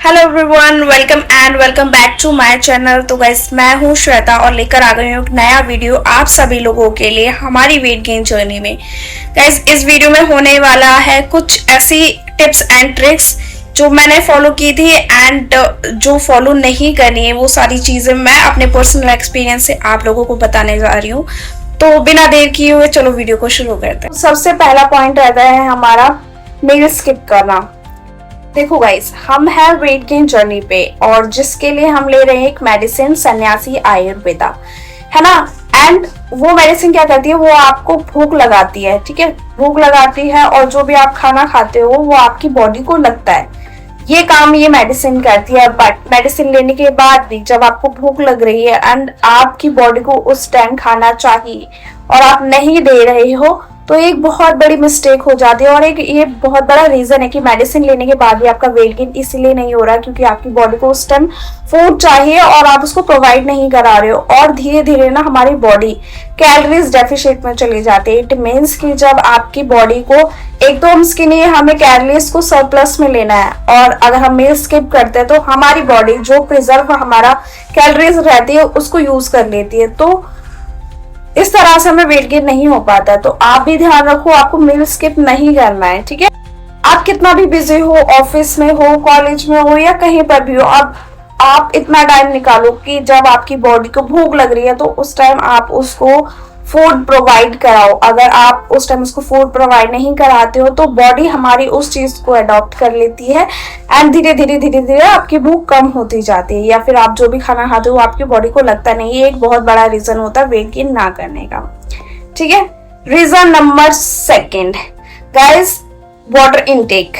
Hello everyone, welcome back to my channel. तो guys, मैं हूँ श्वेता और लेकर आ गई हूँ एक नया वीडियो आप सभी लोगों के लिए हमारी वेट गेन जर्नी में। गाइस, इस वीडियो में होने वाला है कुछ ऐसी टिप्स एंड ट्रिक्स जो मैंने फॉलो की थी एंड जो फॉलो नहीं करनी है वो सारी चीजें मैं अपने पर्सनल एक्सपीरियंस से आप लोगों को बताने जा रही हूँ। तो बिना देर किए हुए चलो वीडियो को शुरू करते हैं। सबसे पहला पॉइंट रहता है हमारा मील स्किप करना। देखो गाइस, हम हैं वेट गेन जर्नी पे और जिसके लिए हम ले रहे हैं एक मेडिसिन सन्यासी आयुर्वेदा, है ना। एंड वो मेडिसिन क्या करती है, वो आपको भूख लगाती है, ठीक है। भूख लगाती है और जो भी आप खाना खाते हो वो आपकी बॉडी को लगता है। ये काम ये मेडिसिन करती है। बट मेडिसिन लेने के बाद भी जब आपको भूख लग रही है एंड आपकी बॉडी को उस टाइम खाना चाहिए और आप नहीं दे रहे हो तो एक बहुत बड़ी मिस्टेक हो जाती है। और एक ये बहुत बड़ा रीजन है कि मेडिसिन लेने के बाद भी आपका वेट गेन इसलिए नहीं हो रहा क्योंकि आपकी बॉडी को उस टाइम फूड चाहिए और आप उसको प्रोवाइड नहीं करा रहे हो। और धीरे धीरे ना हमारी बॉडी कैलोरीज डेफिशिएट में चली जाती है। इट मीन्स कि जब आपकी बॉडी को एक तो हम स्किनी, हमें कैलोरीज को सरप्लस में लेना है और अगर हम मील स्किप करते हैं तो हमारी बॉडी जो प्रिजर्व हमारा कैलोरीज रहती है उसको यूज कर लेती है। तो इस तरह से हमें वेट गेन नहीं हो पाता। तो आप भी ध्यान रखो, आपको मील स्किप नहीं करना है, ठीक है। आप कितना भी बिजी हो, ऑफिस में हो, कॉलेज में हो या कहीं पर भी हो, आप इतना टाइम निकालो कि जब आपकी बॉडी को भूख लग रही है तो उस टाइम आप उसको फूड प्रोवाइड कराओ। अगर आप उस टाइम उसको फूड प्रोवाइड नहीं कराते हो तो बॉडी हमारी उस चीज को अडॉप्ट कर लेती है एंड धीरे धीरे आपकी भूख कम होती जाती है या फिर आप जो भी खाना खाते हो आपकी बॉडी को लगता नहीं। ये एक बहुत बड़ा रीजन होता है वेट गेन ना करने का, ठीक है। Reason number second guys, water intake.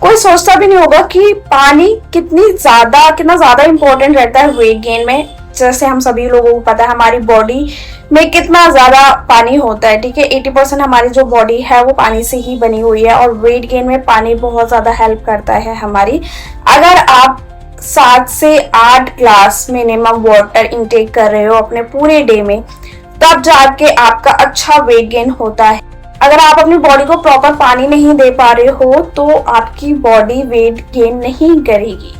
कोई सोचता भी नहीं होगा कि पानी कितना ज्यादा इंपॉर्टेंट रहता है वेट गेन में। जैसे हम सभी लोगों को पता है हमारी बॉडी में कितना ज्यादा पानी होता है, ठीक है। 80% हमारी जो बॉडी है वो पानी से ही बनी हुई है और वेट गेन में पानी बहुत ज्यादा हेल्प करता है हमारी। अगर आप 7 से 8 ग्लास मिनिमम वाटर इंटेक कर रहे हो अपने पूरे डे में, तब जाके आपका अच्छा वेट गेन होता है। अगर आप अपनी बॉडी को प्रॉपर पानी नहीं दे पा रहे हो तो आपकी बॉडी वेट गेन नहीं करेगी।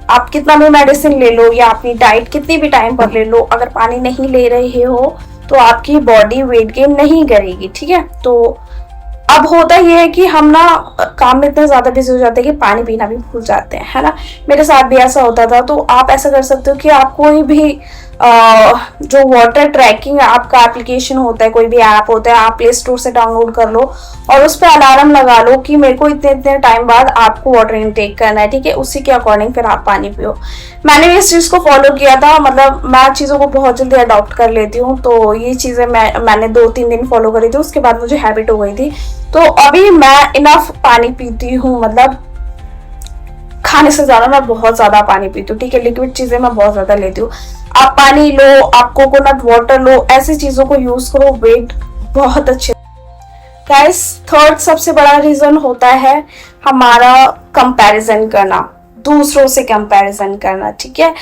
आप कितना भी मेडिसिन ले लो या अपनी डाइट कितनी भी टाइम पर ले लो, अगर पानी नहीं ले रहे हो तो आपकी बॉडी वेट गेन नहीं करेगी, ठीक है। तो अब होता ये है कि हम ना काम में इतने ज्यादा बिजी हो जाते हैं कि पानी पीना भी भूल जाते हैं, है ना। मेरे साथ भी ऐसा होता था। तो आप ऐसा कर सकते हो कि आप कोई भी जो वाटर ट्रैकिंग आपका एप्लीकेशन होता है, कोई भी ऐप होता है, आप प्ले स्टोर से डाउनलोड कर लो और उस पर अलार्म लगा लो कि मेरे को इतने इतने टाइम बाद आपको वाटर इनटेक करना है, ठीक है। उसी के अकॉर्डिंग फिर आप पानी पियो। मैंने भी इस चीज को फॉलो किया था, मतलब मैं चीजों को बहुत जल्दी अडॉप्ट कर लेती हूँ। तो ये चीजें मैंने 2-3 दिन फॉलो करी थी, उसके बाद मुझे हैबिट हो गई थी। तो अभी मैं इनफ पानी पीती हूँ, मतलब खाने से ज्यादा मैं बहुत ज्यादा पानी पीती हूँ, ठीक है। लिक्विड चीजें मैं बहुत ज्यादा लेती हूँ। आप पानी लो, आप कोकोनट वाटर लो, ऐसी चीजों को यूज करो, वेट बहुत अच्छे। गाइस, थर्ड सबसे बड़ा रीजन होता है हमारा कंपैरिजन करना, दूसरों से कंपैरिजन करना, ठीक है।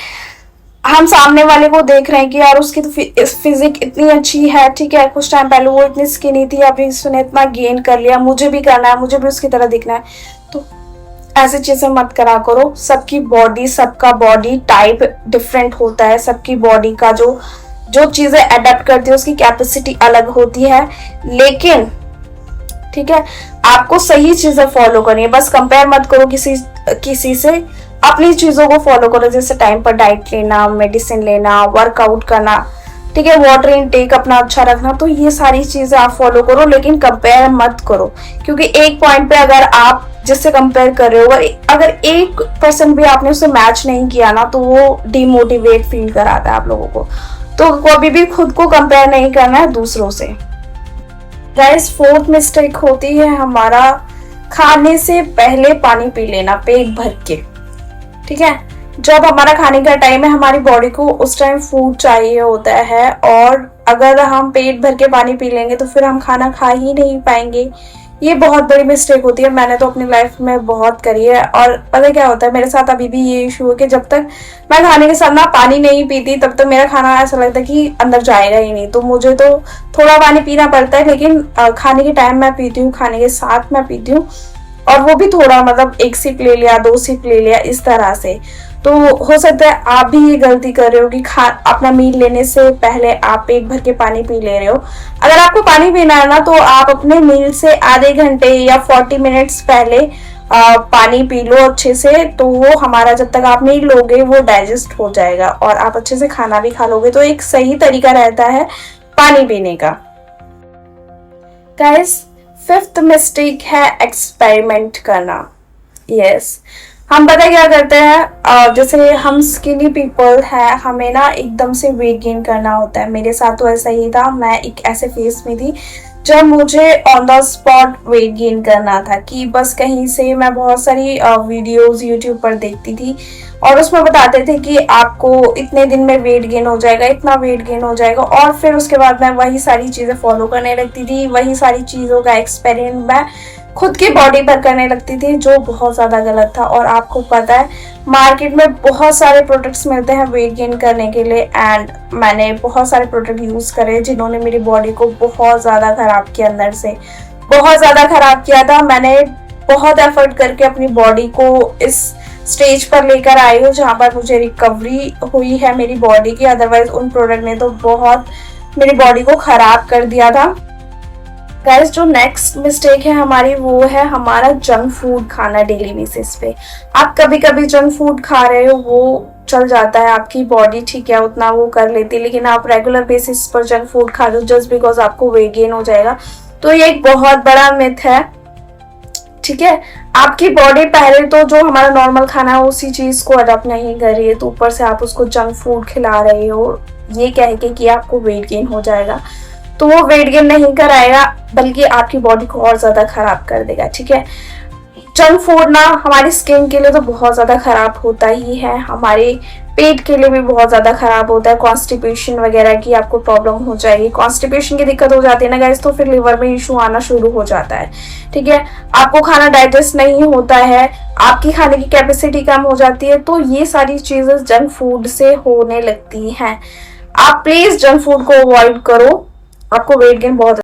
हम सामने वाले को देख रहे हैं कि यार उसकी तो फिजिक इतनी अच्छी है, ठीक है। कुछ टाइम पहले वो इतनी स्किनी थी, अभी उसने इतना गेन कर लिया, मुझे भी करना है, मुझे भी उसकी तरह दिखना है। तो ऐसी चीजें मत करा करो। सबकी बॉडी, सबका बॉडी टाइप डिफरेंट होता है। सबकी बॉडी का जो चीजें अडेप्ट करती है उसकी कैपेसिटी अलग होती है। लेकिन ठीक है, आपको सही चीजें फॉलो करनी है। बस कंपेयर मत करो किसी से, अपनी चीजों को फॉलो करो। जैसे टाइम पर डाइट लेना, मेडिसिन लेना, वर्कआउट करना, ठीक है, वाटर इनटेक अपना अच्छा रखना। तो ये सारी चीजें आप फॉलो करो, लेकिन कंपेयर मत करो। क्योंकि एक पॉइंट पे अगर आप जिससे कंपेयर कर रहे हो, अगर 1% भी आपने उससे मैच नहीं किया ना तो वो डिमोटिवेट फील कराता है आप लोगों को। तो कभी भी खुद को कंपेयर नहीं करना है दूसरों से। गाइस, फोर्थ मिस्टेक होती है हमारा खाने से पहले पानी पी लेना पेट भर के, ठीक है। जब हमारा खाने का टाइम है हमारी बॉडी को उस टाइम फूड चाहिए होता है और अगर हम पेट भर के पानी पी लेंगे तो फिर हम खाना खा ही नहीं पाएंगे। ये बहुत बड़ी मिस्टेक होती है, मैंने तो अपनी लाइफ में बहुत करी है। और पता क्या होता है मेरे साथ अभी भी ये इशू है कि जब तक मैं खाने के साथ ना पानी नहीं पीती तब तक मेरा खाना ऐसा लगता है कि अंदर जाएगा ही नहीं। तो मुझे तो थोड़ा पानी पीना पड़ता है, लेकिन खाने के टाइम मैं पीती हूँ, खाने के साथ मैं पीती हूँ। और वो भी थोड़ा, मतलब 1 सिप ले लिया, 2 सिप ले लिया, इस तरह से। तो हो सकता है आप भी ये गलती कर रहे हो कि अपना मील लेने से पहले आप पेट भर के पानी पी ले रहे हो। अगर आपको पानी पीना है ना, तो आप अपने मील से आधे घंटे या 40 मिनट्स पहले पानी पी लो अच्छे से। तो वो हमारा, जब तक आप मील लोगे वो डाइजेस्ट हो जाएगा और आप अच्छे से खाना भी खा लोगे। तो एक सही तरीका रहता है पानी पीने का। गाइस, 5th मिस्टेक है एक्सपेरिमेंट करना। यस, हम पता क्या करते हैं, जैसे हम स्किनी पीपल है, हमें ना एकदम से वेट गेन करना होता है। मेरे साथ तो ऐसा ही था। मैं एक ऐसे फेज में थी जब मुझे on the spot weight gain करना था, कि बस कहीं से मैं बहुत सारी वीडियोस यूट्यूब पर देखती थी और उसमें बताते थे कि आपको इतने दिन में वेट गेन हो जाएगा, इतना वेट गेन हो जाएगा। और फिर उसके बाद मैं वही सारी चीज़ें फॉलो करने लगती थी, वही सारी चीज़ों का एक्सपेरिमेंट मैं खुद की बॉडी पर करने लगती थी, जो बहुत ज़्यादा गलत था। और आपको पता है, मार्केट में बहुत सारे प्रोडक्ट्स मिलते हैं वेट गेन करने के लिए, एंड मैंने बहुत सारे प्रोडक्ट यूज़ करे जिन्होंने मेरी बॉडी को बहुत ज़्यादा ख़राब किया, अंदर से बहुत ज़्यादा ख़राब किया था। मैंने बहुत एफर्ट करके अपनी बॉडी को इस स्टेज पर लेकर आई हूँ जहाँ पर मुझे रिकवरी हुई है मेरी बॉडी की। अदरवाइज उन प्रोडक्ट ने तो बहुत मेरी बॉडी को ख़राब कर दिया था। गाइस, जो नेक्स्ट मिस्टेक है हमारी, वो है हमारा जंक फूड खाना डेली बेसिस पे। आप कभी कभी जंक फूड खा रहे हो, वो चल जाता है, आपकी बॉडी ठीक है उतना वो कर लेती है, लेकिन आप रेगुलर बेसिस पर जंक फूड खा रहे हो जस्ट बिकॉज आपको वेट गेन हो जाएगा। तो ये एक बहुत बड़ा मिथ है, ठीक है। आपकी बॉडी पहले तो जो हमारा नॉर्मल खाना है उसी चीज को अडॉप्ट नहीं कर रही है, तो ऊपर से आप उसको जंक फूड खिला रहे हो ये कह के कि आपको वेट गेन हो जाएगा। तो वो वेट गेन नहीं कराएगा, बल्कि आपकी बॉडी को और ज्यादा खराब कर देगा, ठीक है। जंक फूड ना हमारी स्किन के लिए तो बहुत ज्यादा खराब होता ही है, हमारे पेट के लिए भी बहुत ज्यादा खराब होता है। कॉन्स्टिपेशन वगैरह की आपको प्रॉब्लम हो जाएगी। कॉन्स्टिपेशन की दिक्कत हो जाती है ना गाइस, तो फिर लिवर में इशू आना शुरू हो जाता है, ठीक है। आपको खाना डाइजेस्ट नहीं होता है, आपकी खाने की कैपेसिटी कम हो जाती है। तो ये सारी चीजें जंक फूड से होने लगती हैं। आप प्लीज जंक फूड को अवॉइड करो, आपको वेट गेन बहुत।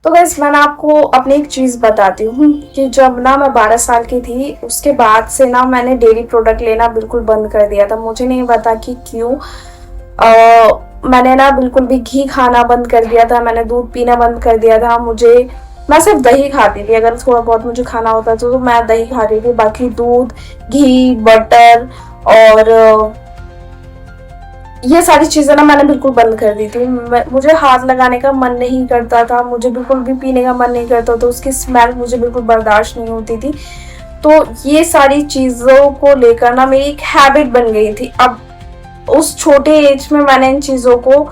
तो गाइस, मैं आपको अपनी एक चीज़ बताती हूँ कि जब ना मैं 12 साल की थी, उसके बाद से ना मैंने डेयरी प्रोडक्ट लेना बिल्कुल बंद कर दिया था। मुझे नहीं पता कि क्यों। मैंने ना बिल्कुल भी घी खाना बंद कर दिया था, मैंने दूध पीना बंद कर दिया था। मैं सिर्फ दही खाती थी, अगर थोड़ा बहुत मुझे खाना होता तो मैं दही खाती थी। बाकी दूध, घी, बटर और ये सारी चीजें ना मैंने बिल्कुल बंद कर दी थी। मुझे हाथ लगाने का मन नहीं करता था, मुझे बिल्कुल भी पीने का मन नहीं करता था, उसकी स्मेल मुझे बिल्कुल बर्दाश्त नहीं होती थी। तो ये सारी चीज़ों को लेकर ना मेरी एक हैबिट बन गई थी। अब उस छोटे एज में मैंने इन चीज़ों को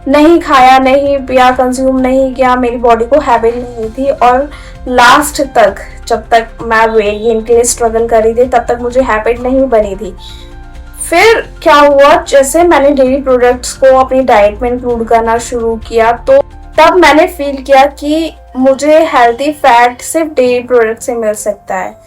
नहीं खाया, नहीं पिया, कंज्यूम नहीं किया, मेरी बॉडी को हैबिट नहीं थी। और लास्ट तक, जब तक मैं वेट गेन के लिए स्ट्रगल कर रही थी, तब तक मुझे हैबिट नहीं बनी थी। फिर क्या हुआ, जैसे मैंने डेयरी प्रोडक्ट्स को अपनी डाइट में इंक्लूड करना शुरू किया, तो तब मैंने फील किया कि मुझे हेल्थी फैट सिर्फ डेयरी प्रोडक्ट से मिल सकता है।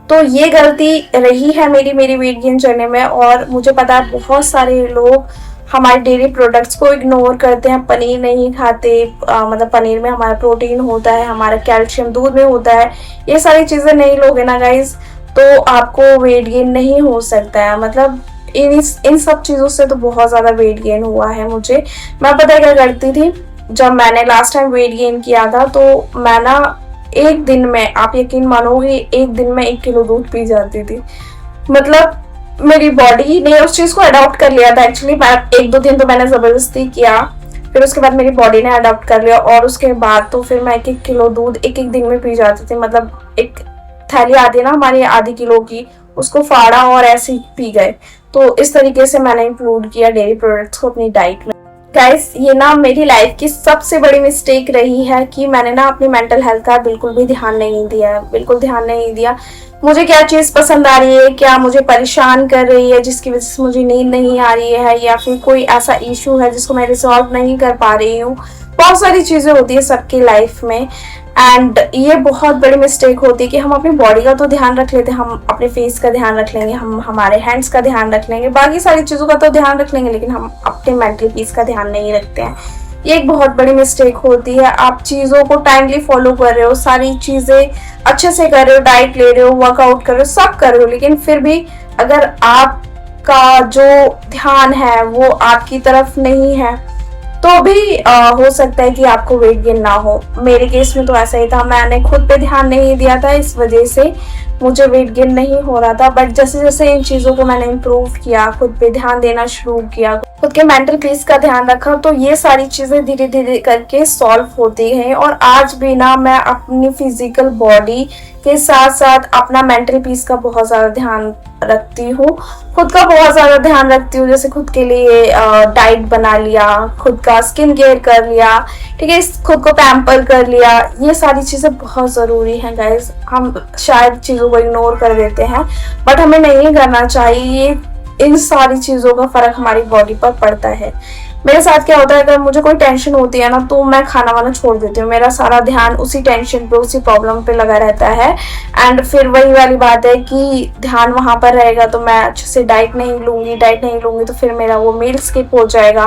तो ये गलती रही है मेरी वेट गेन जर्नी में। और मुझे पता है बहुत सारे लोग हमारे डेयरी प्रोडक्ट्स को इग्नोर करते हैं, पनीर नहीं खाते, मतलब पनीर में हमारा प्रोटीन होता है, हमारा कैल्शियम दूध में होता है। ये सारी चीज़ें नहीं लोगे ना गाइज, तो आपको वेट गेन नहीं हो सकता है। मतलब इन सब चीज़ों से तो बहुत ज़्यादा वेट गेन हुआ है मुझे। मैं पता है क्या करती थी, जब मैंने लास्ट टाइम वेट गेन किया था, तो मैं ना एक दिन में, आप यकीन मानोगे, एक दिन में 1 किलो दूध पी जाती थी। मतलब मेरी बॉडी ने उस चीज़ को अडॉप्ट कर लिया था। एक्चुअली 1-2 दिन तो मैंने ज़बरदस्ती किया, फिर उसके बाद मेरी बॉडी ने अडॉप्ट कर लिया, और उसके बाद तो फिर मैं 1-1 किलो दूध एक दिन में पी जाती थी। मतलब एक थैली आती है ना हमारी आधी किलो की, उसको फाड़ा और ऐसे ही पी गए। तो इस तरीके से मैंने इंक्लूड किया डेयरी प्रोडक्ट्स को अपनी डाइट में। गाइस, ये ना मेरी लाइफ की सबसे बड़ी मिस्टेक रही है कि मैंने ना अपनी मेंटल हेल्थ का बिल्कुल भी ध्यान नहीं दिया, बिल्कुल ध्यान नहीं दिया। मुझे क्या चीज़ पसंद आ रही है, क्या मुझे परेशान कर रही है जिसकी वजह से मुझे नींद नहीं आ रही है, या फिर कोई ऐसा इशू है जिसको मैं रिजॉल्व नहीं कर पा रही हूँ। बहुत सारी चीज़ें होती है सबकी लाइफ में, एंड ये बहुत बड़ी मिस्टेक होती है कि हम अपनी बॉडी का तो ध्यान रख लेते हैं, हम अपने फेस का ध्यान रख लेंगे, हम हमारे हैंड्स का ध्यान रख लेंगे, बाकी सारी चीज़ों का तो ध्यान रख लेंगे, लेकिन हम अपने मेंटल पीस का ध्यान नहीं रखते हैं। ये एक बहुत बड़ी मिस्टेक होती है। आप चीज़ों को टाइमली फॉलो कर रहे हो, सारी चीज़ें अच्छे से कर रहे हो, डाइट ले रहे हो, वर्कआउट कर रहे हो, सब कर रहे हो, लेकिन फिर भी अगर आपका जो ध्यान है वो आपकी तरफ नहीं है तो भी हो सकता है कि आपको वेट गेन ना हो। मेरे केस में तो ऐसा ही था, मैंने खुद पे ध्यान नहीं दिया था, इस वजह से मुझे वेट गेन नहीं हो रहा था। बट जैसे जैसे इन चीज़ों को मैंने इम्प्रूव किया, खुद पे ध्यान देना शुरू किया, खुद के मेंटल पीस का ध्यान रखा, तो ये सारी चीज़ें धीरे धीरे करके सॉल्व होती हैं। और आज भी ना मैं अपनी फिजिकल बॉडी के साथ साथ अपना मेंटल पीस का बहुत ज़्यादा ध्यान रखती हूँ, खुद का बहुत ज़्यादा ध्यान रखती हूँ। जैसे खुद के लिए डाइट बना लिया, खुद का स्किन केयर कर लिया, ठीक है, खुद को पैम्पर कर लिया। ये सारी चीज़ें बहुत ज़रूरी हैं गाइस। हम शायद चीज़ों को इग्नोर कर देते हैं, बट हमें नहीं करना चाहिए। इन सारी चीज़ों का फ़र्क हमारी बॉडी पर पड़ता है। मेरे साथ क्या होता है, अगर मुझे कोई टेंशन होती है ना तो मैं खाना वाना छोड़ देती हूँ, मेरा सारा ध्यान उसी टेंशन पे, उसी प्रॉब्लम पे लगा रहता है। एंड फिर वही वाली बात है कि ध्यान वहाँ पर रहेगा तो मैं अच्छे से डाइट नहीं लूँगी तो फिर मेरा वो मील स्किप हो जाएगा,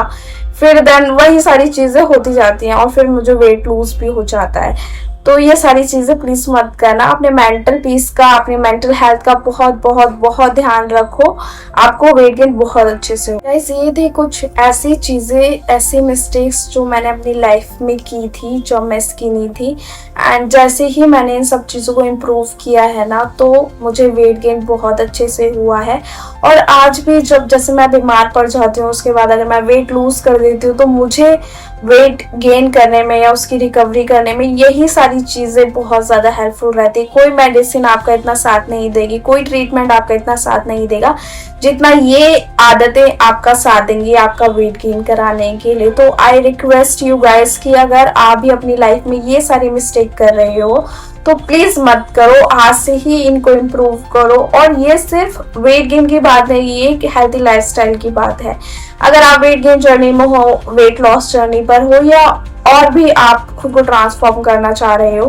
फिर देन वही सारी चीज़ें होती जाती हैं और फिर मुझे वेट लूज भी हो जाता है। तो ये सारी चीज़ें प्लीज़ मत करना। अपने मेंटल पीस का, अपनी मेंटल हेल्थ का बहुत बहुत बहुत ध्यान रखो, आपको वेट गेन बहुत अच्छे से हो। गाइस ये थी कुछ ऐसी चीज़ें, ऐसी मिस्टेक्स जो मैंने अपनी लाइफ में की थी, जो मिस की नहीं थी। एंड जैसे ही मैंने इन सब चीज़ों को इम्प्रूव किया है ना तो मुझे वेट गेन बहुत अच्छे से हुआ है। और आज भी जब जैसे मैं बीमार पड़ जाती हूँ, उसके बाद अगर मैं वेट लूज कर देती हूँ तो मुझे वेट गेन करने में या उसकी रिकवरी करने में यही सारी चीज़ें बहुत ज़्यादा हेल्पफुल रहती है। कोई मेडिसिन आपका इतना साथ नहीं देगी, कोई ट्रीटमेंट आपका इतना साथ नहीं देगा जितना ये आदतें आपका साथ देंगी आपका वेट गेन कराने के लिए। तो आई रिक्वेस्ट यू गाइस कि अगर आप भी अपनी लाइफ में ये सारी मिस्टेक कर रहे हो तो प्लीज मत करो, आज से ही इनको इम्प्रूव करो। और ये सिर्फ वेट गेन की बात नहीं, ये एक हेल्थी लाइफस्टाइल की बात है। अगर आप वेट गेन जर्नी में हो, वेट लॉस जर्नी पर हो, या और भी आप खुद को ट्रांसफॉर्म करना चाह रहे हो,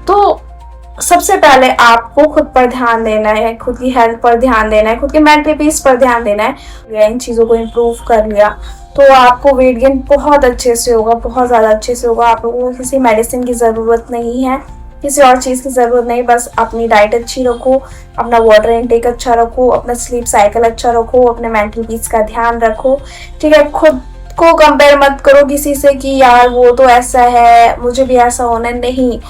तो सबसे पहले आपको खुद पर ध्यान देना है, खुद की हेल्थ पर ध्यान देना है, खुद के मेंटल पीस पर ध्यान देना है। इन चीज़ों को इम्प्रूव कर लिया तो आपको वेट गेन बहुत अच्छे से होगा, बहुत ज़्यादा अच्छे से होगा। आप लोगों को किसी मेडिसिन की ज़रूरत नहीं है, किसी और चीज़ की ज़रूरत नहीं, बस अपनी डाइट अच्छी रखो, अपना वाटर इनटेक अच्छा रखो, अपना स्लीप साइकिल अच्छा रखो, अपने मेंटल पीस का ध्यान रखो, ठीक है। खुद को कंपेयर मत करो किसी से कि यार वो तो ऐसा है, मुझे भी ऐसा होना नहीं।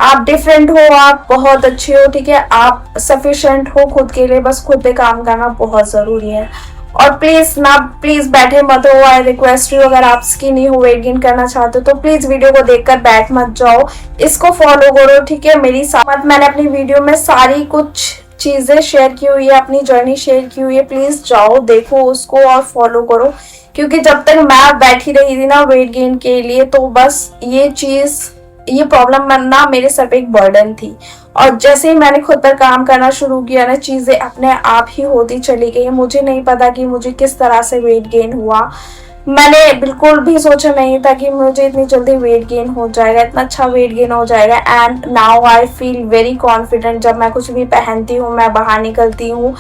आप डिफरेंट हो, आप बहुत अच्छे हो, ठीक है, आप सफिशिएंट हो खुद के लिए, बस खुद पे काम करना बहुत ज़रूरी है। और प्लीज बैठे मत हो। आई रिक्वेस्ट यू, अगर आप स्किनी हो, वेट गेन करना चाहते हो तो प्लीज वीडियो को देखकर बैठ मत जाओ, इसको फॉलो करो, ठीक है। मेरी साथ मैंने अपनी वीडियो में सारी कुछ चीजें शेयर की हुई है, अपनी जर्नी शेयर की हुई है, प्लीज जाओ देखो उसको और फॉलो करो। क्योंकि जब तक मैं बैठी रही थी ना वेट गेन के लिए, तो बस ये प्रॉब्लम ना मेरे सर पे एक बर्डन थी। और जैसे ही मैंने खुद पर काम करना शुरू किया ना, चीज़ें अपने आप ही होती चली गई। मुझे नहीं पता कि मुझे किस तरह से वेट गेन हुआ, मैंने बिल्कुल भी सोचा नहीं था कि मुझे इतनी जल्दी वेट गेन हो जाएगा, इतना अच्छा वेट गेन हो जाएगा। And now I feel very confident. जब मैं कुछ भी पहनती हूँ, मैं बाहर निकलती हूँ,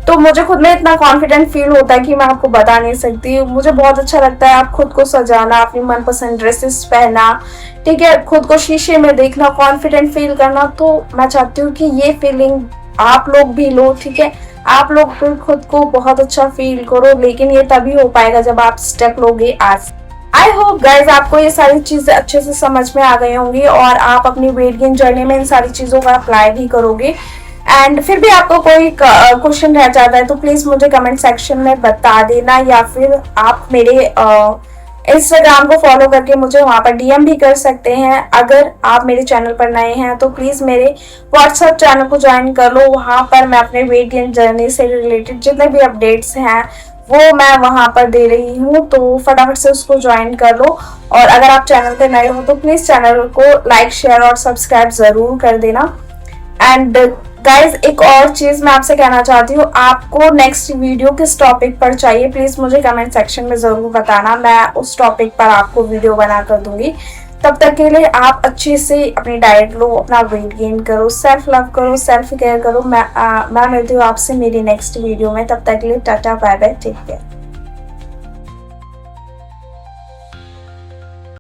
तो मुझे खुद में इतना कॉन्फिडेंट फील होता है कि मैं आपको बता नहीं सकती। मुझे बहुत अच्छा लगता है आप खुद को सजाना, अपनी मनपसंद ड्रेसेस पहना, ठीक है, खुद को शीशे में देखना, कॉन्फिडेंट फील करना। तो मैं चाहती हूँ कि ये फीलिंग आप लोग भी लो, ठीक है। आप लोग भी खुद को बहुत अच्छा फील करो, लेकिन ये तभी हो पाएगा जब आप स्टेप लोगे आज। आई होप गाइज आपको ये सारी चीजें अच्छे से समझ में आ गई होंगी और आप अपनी वेट गेन जर्नी में इन सारी चीजों का अप्लाई भी करोगे। एंड फिर भी आपको कोई क्वेश्चन रह जाता है तो प्लीज मुझे कमेंट सेक्शन में बता देना, या फिर आप मेरे इंस्टाग्राम को फॉलो करके मुझे वहाँ पर डीएम भी कर सकते हैं। अगर आप मेरे चैनल पर नए हैं तो प्लीज मेरे व्हाट्सएप चैनल को ज्वाइन कर लो। वहाँ पर मैं अपने वेट गेन जर्नी से रिलेटेड जितने भी अपडेट्स हैं वो मैं वहाँ पर दे रही हूँ, तो फटाफट से उसको ज्वाइन कर लो। और अगर आप चैनल पे नए हो तो प्लीज चैनल को लाइक, शेयर और सब्सक्राइब जरूर कर देना। एंड गाइज एक और चीज मैं आपसे कहना चाहती हूँ, आपको नेक्स्ट वीडियो किस टॉपिक पर चाहिए प्लीज मुझे कमेंट सेक्शन में जरूर बताना, मैं उस टॉपिक पर आपको वीडियो बना कर दूंगी। तब तक के लिए आप अच्छे से अपनी डाइट लो, अपना वेट गेन करो, सेल्फ लव करो, सेल्फ केयर करो। मैं मिलती हूँ आपसे मेरी नेक्स्ट वीडियो में। तब तक के लिए tata bye bye, take care.